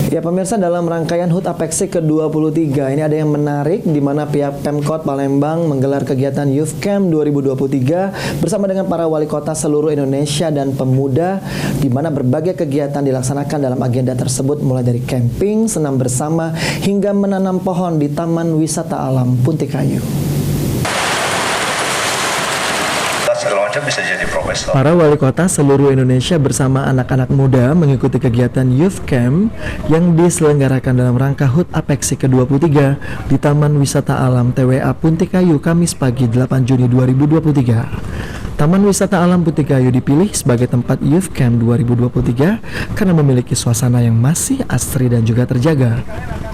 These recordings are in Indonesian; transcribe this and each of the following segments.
Ya pemirsa, dalam rangkaian HUT Apexi ke-23 ini ada yang menarik di mana pihak Pemkot Palembang menggelar kegiatan Youth Camp 2023 bersama dengan para wali kota seluruh Indonesia dan pemuda, di mana berbagai kegiatan dilaksanakan dalam agenda tersebut, mulai dari camping, senam bersama hingga menanam pohon di Taman Wisata Alam Puntikayu. Segala macam bisa jadi profesor. Para wali kota seluruh Indonesia bersama anak-anak muda mengikuti kegiatan Youth Camp yang diselenggarakan dalam rangka HUT Apexi ke-23 di Taman Wisata Alam TWA Puntikayu Kamis pagi 8 Juni 2023. Taman Wisata Alam Puntikayu dipilih sebagai tempat Youth Camp 2023 karena memiliki suasana yang masih asri dan juga terjaga.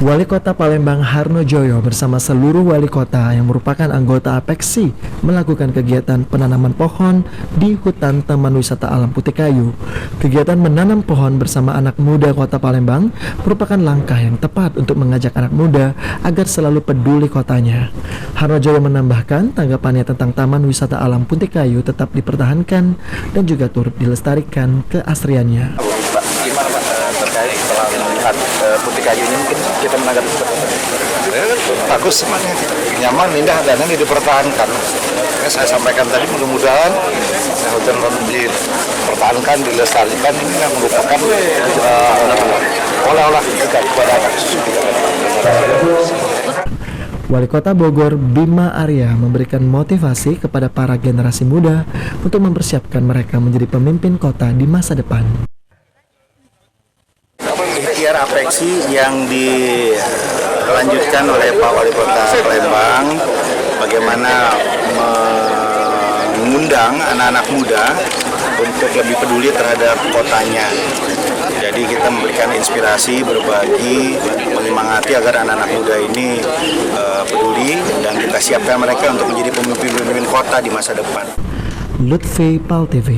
Wali Kota Palembang Harno Joyo bersama seluruh wali kota yang merupakan anggota Apexi melakukan kegiatan penanaman pohon di hutan Taman Wisata Alam Puntikayu. Kegiatan menanam pohon bersama anak muda Kota Palembang merupakan langkah yang tepat untuk mengajak anak muda agar selalu peduli kotanya. Harno Joyo menambahkan tanggapannya tentang Taman Wisata Alam Puntikayu tetap dipertahankan dan juga turut dilestarikan keasriannya. Gimana Pak terkait setelah melihat Puntikayu ini, mungkin kita menanggapi seperti apa? Bagus semuanya, nyaman, indah, dan ini dipertahankan. Saya sampaikan tadi, mudah-mudahan hutan dipertahankan, dilestarikan. Ini yang merupakan oleh-oleh kita kepada anak cucu. Wali Kota Bogor Bima Arya memberikan motivasi kepada para generasi muda untuk mempersiapkan mereka menjadi pemimpin kota di masa depan. Ikhtiar Apexi yang dilanjutkan oleh Pak Wali Kota Palembang, bagaimana mengundang anak-anak muda untuk lebih peduli terhadap kotanya. Jadi kita memberikan inspirasi, berbagi, menyemangati agar anak-anak muda ini peduli dan kita siapkan mereka untuk menjadi pemimpin-pemimpin kota di masa depan. Lutfi Pal TV.